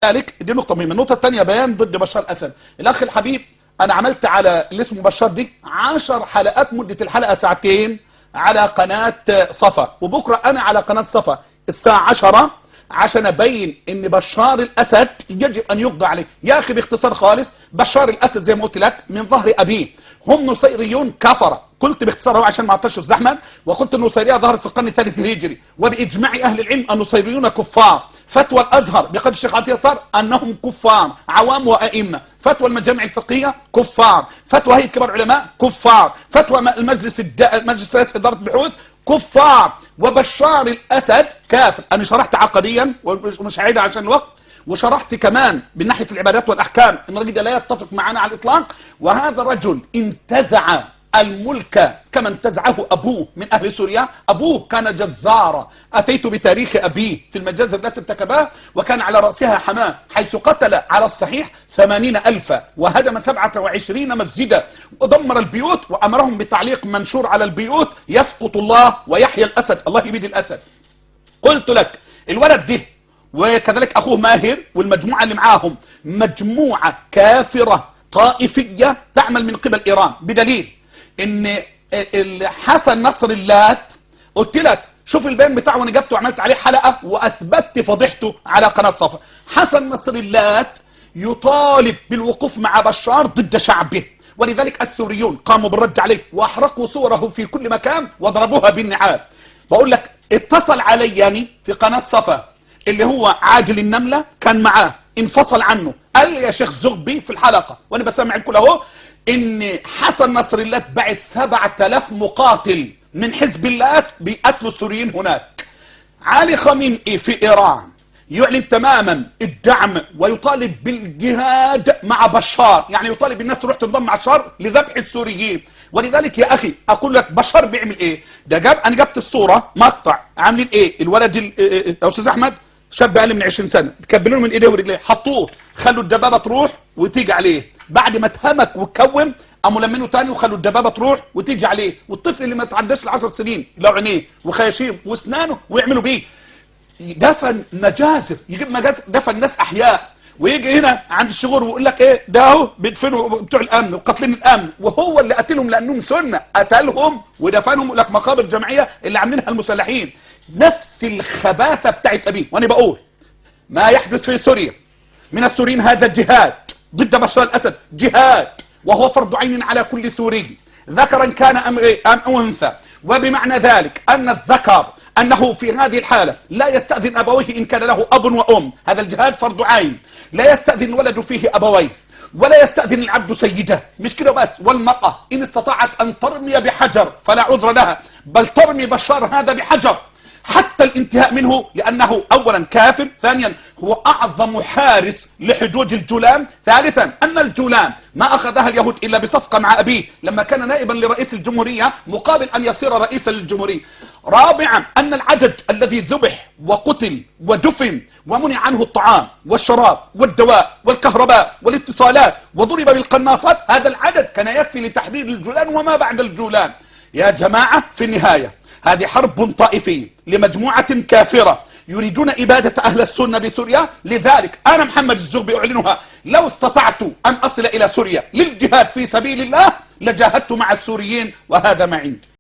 ذلك دي نقطة مهمة. النقطة الثانية بيان ضد بشار الأسد. الأخ الحبيب أنا عملت على اللي اسمه بشار دي 10 حلقات، مدة الحلقة ساعتين على قناة صفا، وبكرة أنا على قناة صفا الساعة 10 عشان أبين إن بشار الأسد يجب أن يقضى عليه. يا أخي باختصار خالص، بشار الأسد زي ما قلت لك من ظهر أبيه، هم نصيريون كفرة. قلت باختصار هو عشان ما اعطيش الزحمه، وقلت النصيريه ظهرت في القرن الثالث الهجري، وباجماع اهل العلم النصيريون كفار. فتوى الازهر بقدر الشيخ عطيه صار انهم كفار عوام وائمه، فتوى المجامع الفقهيه كفار، فتوى هيئه كبار العلماء كفار، فتوى مجلس رئاسه اداره البحوث كفار، وبشار الاسد كافر. انا شرحت عقديا ومش هعيدها عشان الوقت، وشرحت كمان من ناحيه العبادات والاحكام ان الرجل ده لا يتفق معنا على الاطلاق، وهذا الرجل انتزع الملك كما انتزعه أبوه من أهل سوريا. أبوه كان جزارا، أتيت بتاريخ أبيه في المجازر التي ارتكبها، وكان على رأسها حماه، حيث قتل على الصحيح 80,000 وهدم 27 مسجدا ودمر البيوت، وأمرهم بتعليق منشور على البيوت: يسقط الله ويحيى الأسد، الله يبيد الأسد. قلت لك الولد ده وكذلك أخوه ماهر والمجموعة اللي معاهم مجموعة كافرة طائفية تعمل من قبل إيران، بدليل ان حسن نصر اللات قلت لك شوف البيان بتاعه، وانا جبته وعملت عليه حلقه واثبتت فضيحته على قناه صفا. حسن نصر اللات يطالب بالوقوف مع بشار ضد شعبه، ولذلك السوريون قاموا بالرد عليه واحرقوا صوره في كل مكان وضربوها بالنعال. بقول لك اتصل علي يعني في قناه صفا اللي هو عادل النمله، كان معاه، انفصل عنه، قال لي يا شيخ زغبي في الحلقه وانا بسمع الكل اهو ان حسن نصر الله بعت 7000 مقاتل من حزب الله بيقتلوا السوريين هناك. علي خامنئي في ايران يعلن تماما الدعم ويطالب بالجهاد مع بشار، يعني يطالب الناس تروح تنضم مع بشار لذبح السوريين. ولذلك يا اخي اقول لك بشار بيعمل ايه؟ ده انا جبت الصوره مقطع عاملين ايه الولد يا استاذ احمد، شاب اقل من 20 سنه، بيكبلوه من ايديه ورجليه، حطوه خلوا الدبابه تروح وتيجي عليه، بعد ما اتهمك واتكوم قاموا لمنه تاني وخلوا الدبابه تروح وتيجي عليه، والطفل اللي ما تعداش ال10 سنين له عينيه وخياشيم واسنانه ويعملوا بيه دفن مجازر، يجيب مجازر دفن ناس احياء، ويجي هنا عند الشغور ويقول لك ايه ده اهو بيدفنوا بتوع الامن وقاتلين الامن، وهو اللي قتلهم لانهم سنه، قتلهم ودفنهم، يقول لك مقابر جمعيه اللي عاملينها المسلحين. نفس الخباثه بتاعت ابيه. وانا بقول ما يحدث في سوريا من السوريين هذا الجهاد ضد بشار الاسد جهاد، وهو فرض عين على كل سوري ذكرا كان ام انثى، وبمعنى ذلك ان الذكر انه في هذه الحاله لا يستاذن ابويه ان كان له اب وام، هذا الجهاد فرض عين، لا يستاذن الولد فيه ابويه، ولا يستأذن العبد سيده، مش كده بس، والمرأة إن استطاعت أن ترمي بحجر فلا عذر لها، بل ترمي بشار هذا بحجر حتى الانتهاء منه، لأنه أولا كافر، ثانيا هو أعظم حارس لحدود الجولان، ثالثا أن الجولان ما أخذها اليهود إلا بصفقة مع أبيه لما كان نائبا لرئيس الجمهورية مقابل أن يصير رئيسا للجمهورية. رابعا أن العدد الذي ذبح وقتل ودفن ومنع عنه الطعام والشراب والدواء والكهرباء والاتصالات وضرب بالقناصات، هذا العدد كان يكفي لتحرير الجولان وما بعد الجولان. يا جماعة في النهاية هذه حرب طائفية لمجموعة كافرة يريدون إبادة أهل السنة بسوريا. لذلك أنا محمد الزغبي أعلنها، لو استطعت أن أصل إلى سوريا للجهاد في سبيل الله لجاهدت مع السوريين، وهذا ما عندي.